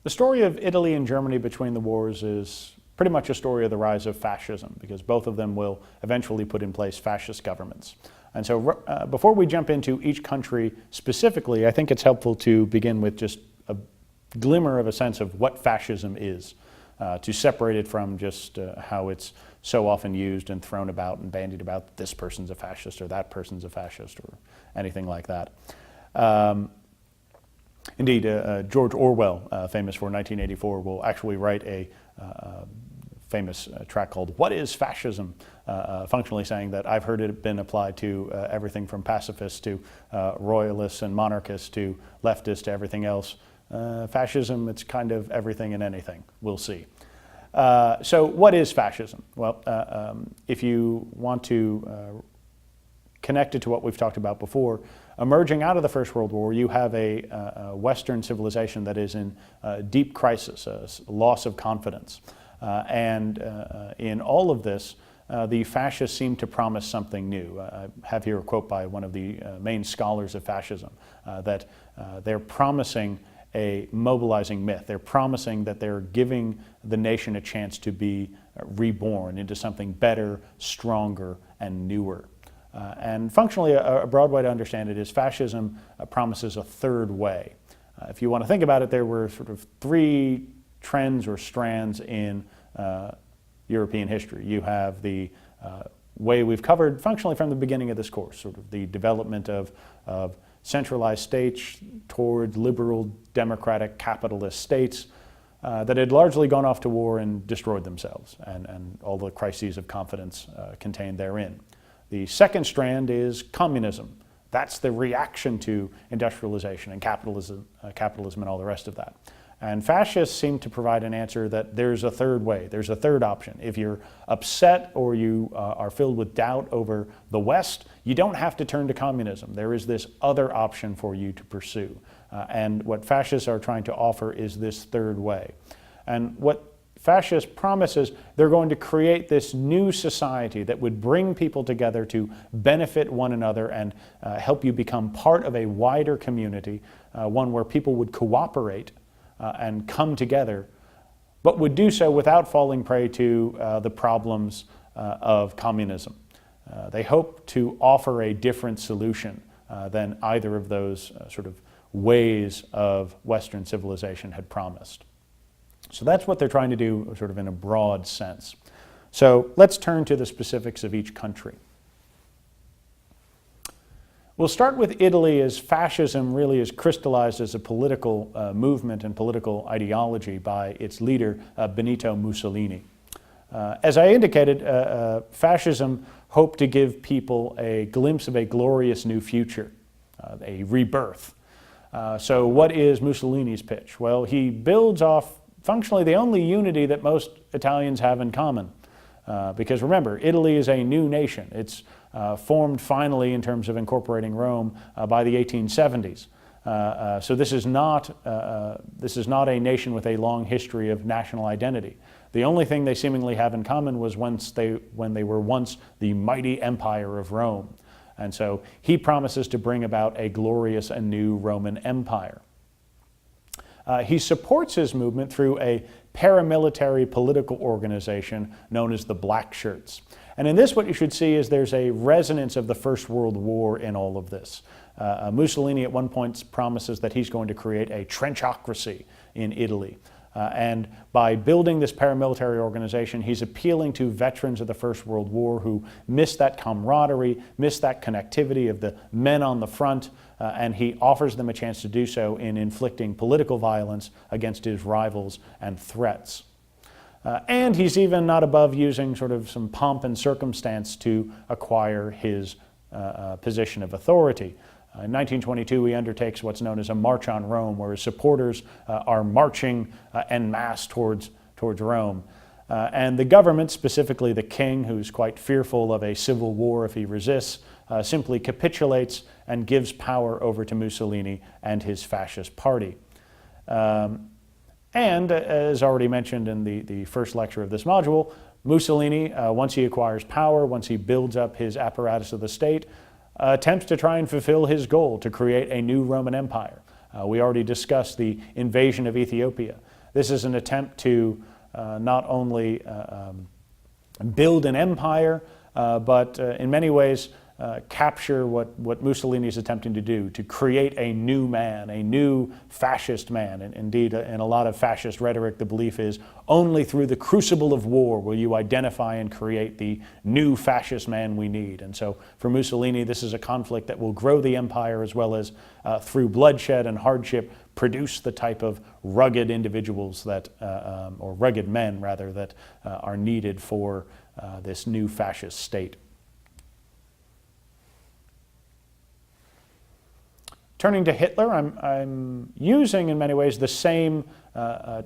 The story of Italy and Germany between the wars is pretty much a story of the rise of fascism, because both of them will eventually put in place fascist governments. And so before we jump into each country specifically, I think it's helpful to begin with just a glimmer of a sense of what fascism is, to separate it from just how it's so often used and thrown about and bandied about, this person's a fascist or that person's a fascist or anything like that. Indeed, George Orwell, famous for 1984, will actually write a famous tract called "What is Fascism?" Functionally saying that I've heard it been applied to everything from pacifists to royalists and monarchists to leftists to everything else. Fascism, it's kind of everything and anything. We'll see. So what is fascism? Well, if you want to connect it to what we've talked about before, emerging out of the First World War, you have a Western civilization that is in deep crisis, a loss of confidence. And in all of this, the fascists seem to promise something new. I have here a quote by one of the main scholars of fascism, that they're promising a mobilizing myth. They're promising that they're giving the nation a chance to be reborn into something better, stronger, and newer. And functionally, a broad way to understand it is fascism promises a third way. If you want to think about it, there were sort of three trends or strands in European history. You have the way we've covered functionally from the beginning of this course, sort of the development of centralized states toward liberal, democratic, capitalist states that had largely gone off to war and destroyed themselves, and all the crises of confidence contained therein. The second strand is communism. That's the reaction to industrialization and capitalism and all the rest of that. And fascists seem to provide an answer that there's a third way, there's a third option. If you're upset or you are filled with doubt over the West, you don't have to turn to communism. There is this other option for you to pursue. And what fascists are trying to offer is this third way. And what fascists promises, they're going to create this new society that would bring people together to benefit one another and help you become part of a wider community, one where people would cooperate and come together, but would do so without falling prey to the problems of communism. They hope to offer a different solution than either of those sort of ways of Western civilization had promised. So that's what they're trying to do sort of in a broad sense. So let's turn to the specifics of each country. We'll start with Italy, as fascism really is crystallized as a political movement and political ideology by its leader, Benito Mussolini. As I indicated, fascism hoped to give people a glimpse of a glorious new future, a rebirth. So what is Mussolini's pitch? Well, he builds off functionally the only unity that most Italians have in common. Because remember, Italy is a new nation. It's formed finally in terms of incorporating Rome by the 1870s. So this is not a nation with a long history of national identity. The only thing they seemingly have in common was when they were once the mighty empire of Rome. And so he promises to bring about a glorious and new Roman Empire. He supports his movement through a paramilitary political organization known as the Black Shirts. And in this, what you should see is there's a resonance of the First World War in all of this. Mussolini at one point promises that he's going to create a trenchocracy in Italy. And by building this paramilitary organization, he's appealing to veterans of the First World War who missed that camaraderie, missed that connectivity of the men on the front, and he offers them a chance to do so in inflicting political violence against his rivals and threats. And he's even not above using sort of some pomp and circumstance to acquire his position of authority. In 1922, he undertakes what's known as a March on Rome, where his supporters are marching en masse towards Rome. And the government, specifically the king, who's quite fearful of a civil war if he resists, simply capitulates and gives power over to Mussolini and his fascist party. And as already mentioned in the first lecture of this module, Mussolini, once he acquires power, once he builds up his apparatus of the state, attempts to try and fulfill his goal to create a new Roman Empire. We already discussed the invasion of Ethiopia. This is an attempt to not only build an empire, but in many ways capture what Mussolini is attempting to do, to create a new man, a new fascist man. And indeed, in a lot of fascist rhetoric, the belief is only through the crucible of war will you identify and create the new fascist man we need. And so for Mussolini, this is a conflict that will grow the empire as well as through bloodshed and hardship produce the type of rugged individuals that, or rugged men rather, that are needed for this new fascist state. Turning to Hitler, I'm using in many ways the same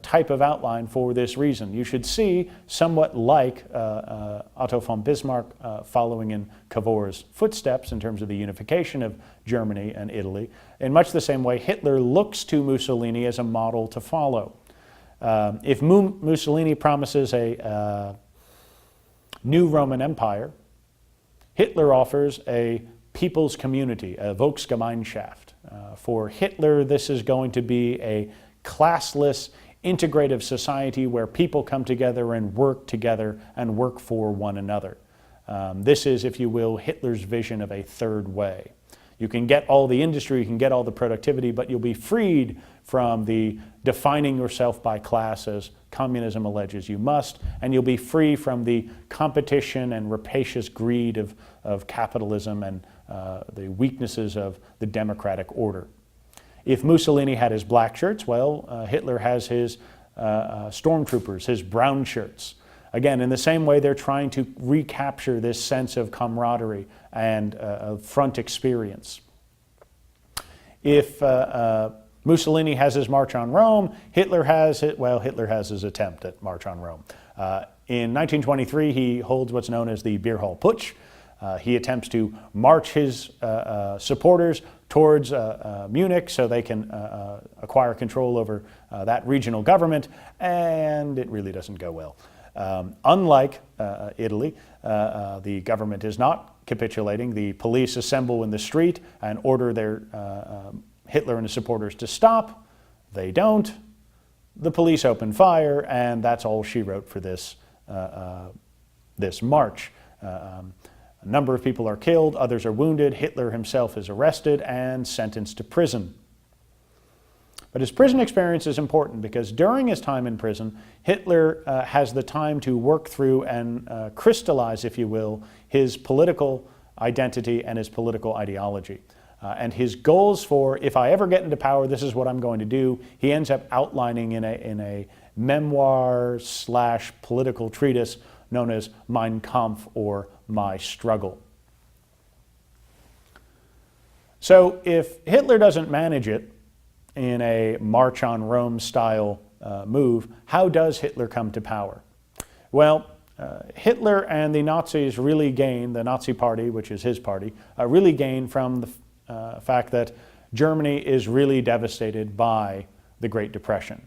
type of outline for this reason. You should see, somewhat like Otto von Bismarck following in Cavour's footsteps in terms of the unification of Germany and Italy, in much the same way Hitler looks to Mussolini as a model to follow. If Mussolini promises a new Roman Empire, Hitler offers a people's community, a Volksgemeinschaft. For Hitler, this is going to be a classless, integrative society where people come together and work for one another. This is, if you will, Hitler's vision of a third way. You can get all the industry, you can get all the productivity, but you'll be freed from the defining yourself by class as communism alleges you must, and you'll be free from the competition and rapacious greed of capitalism and the weaknesses of the democratic order. If Mussolini had his black shirts, well, Hitler has his stormtroopers, his brown shirts. Again, in the same way, they're trying to recapture this sense of camaraderie and front experience. If Mussolini has his March on Rome, Hitler has his attempt at March on Rome. In 1923, he holds what's known as the Beer Hall Putsch. He attempts to march his supporters towards Munich so they can acquire control over that regional government, and it really doesn't go well. Unlike Italy, the government is not capitulating. The police assemble in the street and order their Hitler and his supporters to stop. They don't. The police open fire, and that's all she wrote for this march. A number of people are killed, others are wounded. Hitler himself is arrested and sentenced to prison. But his prison experience is important because during his time in prison, Hitler has the time to work through and crystallize, if you will, his political identity and his political ideology. And his goals for, if I ever get into power, this is what I'm going to do, he ends up outlining in a memoir/political treatise known as Mein Kampf, or My Struggle. So if Hitler doesn't manage it in a March on Rome style move, how does Hitler come to power? Well, Hitler and the Nazis really gain, the Nazi Party, which is his party, really gain from the fact that Germany is really devastated by the Great Depression.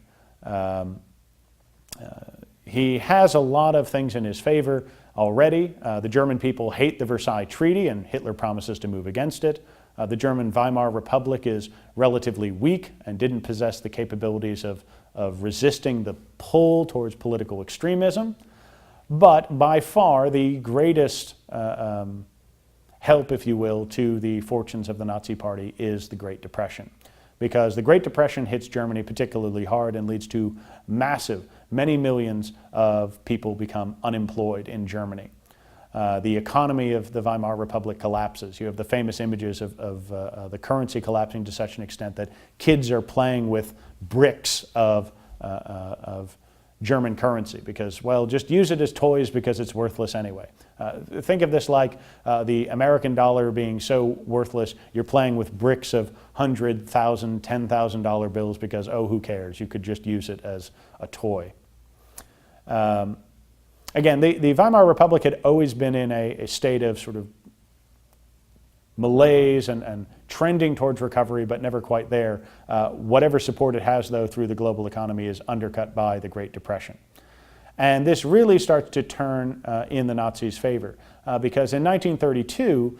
He has a lot of things in his favor already. The German people hate the Versailles Treaty, and Hitler promises to move against it. The German Weimar Republic is relatively weak and didn't possess the capabilities of resisting the pull towards political extremism. But by far the greatest help, if you will, to the fortunes of the Nazi Party is the Great Depression. Because the Great Depression hits Germany particularly hard and leads to many millions of people become unemployed in Germany. The economy of the Weimar Republic collapses. You have the famous images of the currency collapsing to such an extent that kids are playing with bricks of German currency because, well, just use it as toys because it's worthless anyway. Think of this like the American dollar being so worthless, you're playing with bricks of $100,000, $10,000 bills because, oh, who cares? You could just use it as a toy. Again, the Weimar Republic had always been in a state of sort of malaise and trending towards recovery, but never quite there. Whatever support it has, though, through the global economy is undercut by the Great Depression. And this really starts to turn in the Nazis' favor, because in 1932,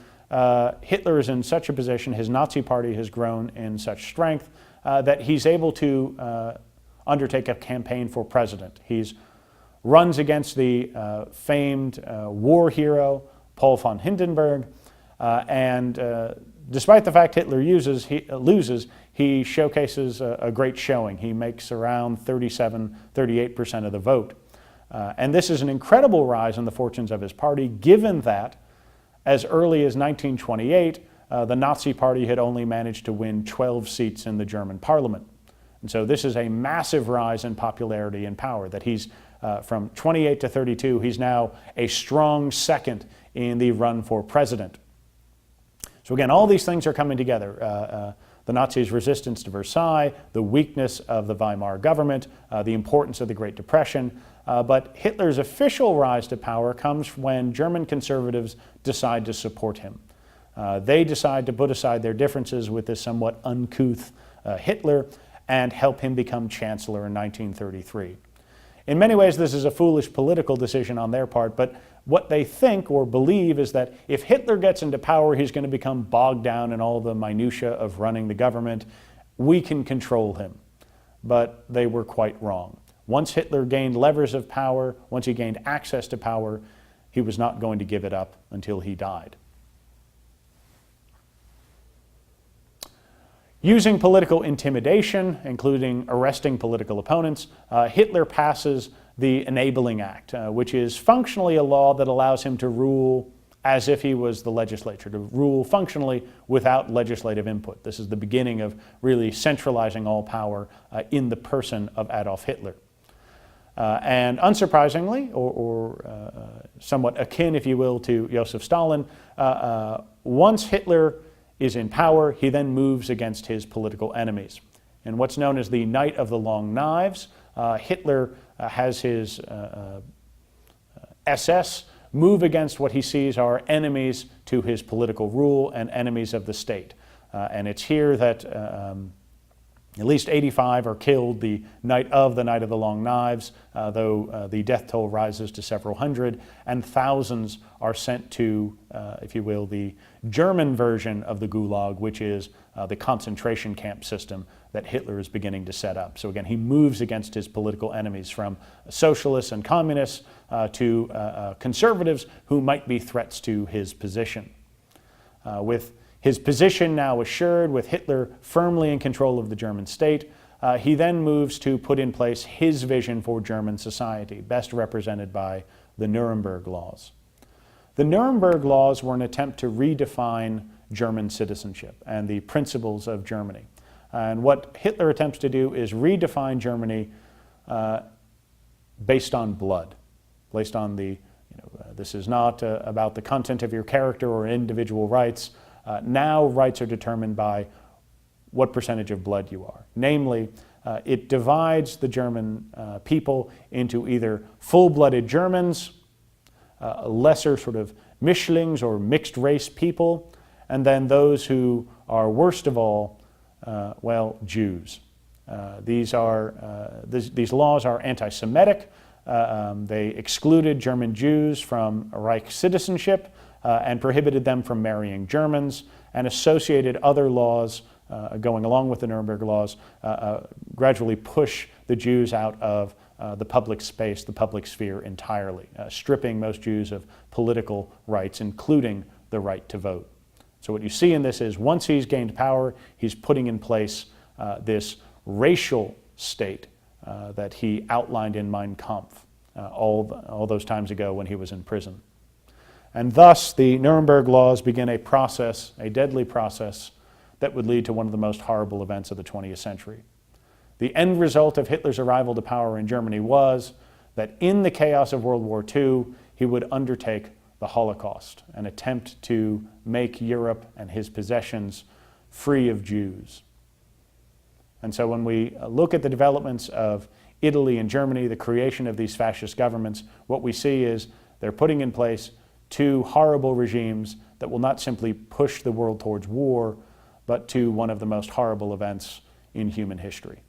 Hitler is in such a position, his Nazi Party has grown in such strength, that he's able to undertake a campaign for president. He runs against the famed war hero Paul von Hindenburg, and despite the fact Hitler loses, he showcases a great showing. He makes around 38% of the vote. And this is an incredible rise in the fortunes of his party, given that as early as 1928, the Nazi Party had only managed to win 12 seats in the German parliament. And so this is a massive rise in popularity and power, that he's from 28 to 32, he's now a strong second in the run for president. So again, all these things are coming together. The Nazis' resistance to Versailles, the weakness of the Weimar government, the importance of the Great Depression. But Hitler's official rise to power comes when German conservatives decide to support him. They decide to put aside their differences with this somewhat uncouth Hitler and help him become chancellor in 1933. In many ways, this is a foolish political decision on their part, but what they think or believe is that if Hitler gets into power, he's going to become bogged down in all the minutiae of running the government. We can control him. But they were quite wrong. Once Hitler gained levers of power, once he gained access to power, he was not going to give it up until he died. Using political intimidation, including arresting political opponents, Hitler passes the Enabling Act, which is functionally a law that allows him to rule as if he was the legislature, to rule functionally without legislative input. This is the beginning of really centralizing all power in the person of Adolf Hitler. And unsurprisingly, or somewhat akin, if you will, to Joseph Stalin, once Hitler is in power, he then moves against his political enemies. In what's known as the Night of the Long Knives, Hitler has his SS move against what he sees are enemies to his political rule and enemies of the state. And it's here that at least 85 are killed the night of the Long Knives, though the death toll rises to several hundred, and thousands are sent to, if you will, the German version of the Gulag, which is the concentration camp system that Hitler is beginning to set up. So again, he moves against his political enemies, from socialists and communists to conservatives who might be threats to his position. With his position now assured, with Hitler firmly in control of the German state, he then moves to put in place his vision for German society, best represented by the Nuremberg Laws. The Nuremberg Laws were an attempt to redefine German citizenship and the principles of Germany. And what Hitler attempts to do is redefine Germany based on blood, based on the, this is not about the content of your character or individual rights. Now rights are determined by what percentage of blood you are. Namely, it divides the German people into either full-blooded Germans, lesser sort of Mischlings or mixed race people, and then those who are worst of all, Jews. These laws are anti-Semitic. They excluded German Jews from Reich citizenship and prohibited them from marrying Germans, and associated other laws going along with the Nuremberg Laws gradually push the Jews out of the public space, the public sphere entirely, stripping most Jews of political rights, including the right to vote. So what you see in this is, once he's gained power, he's putting in place this racial state that he outlined in Mein Kampf all those times ago when he was in prison. And thus, the Nuremberg Laws begin a process, a deadly process, that would lead to one of the most horrible events of the 20th century. The end result of Hitler's arrival to power in Germany was that in the chaos of World War II, he would undertake the Holocaust, an attempt to make Europe and his possessions free of Jews. And so when we look at the developments of Italy and Germany, the creation of these fascist governments, what we see is they're putting in place two horrible regimes that will not simply push the world towards war, but to one of the most horrible events in human history.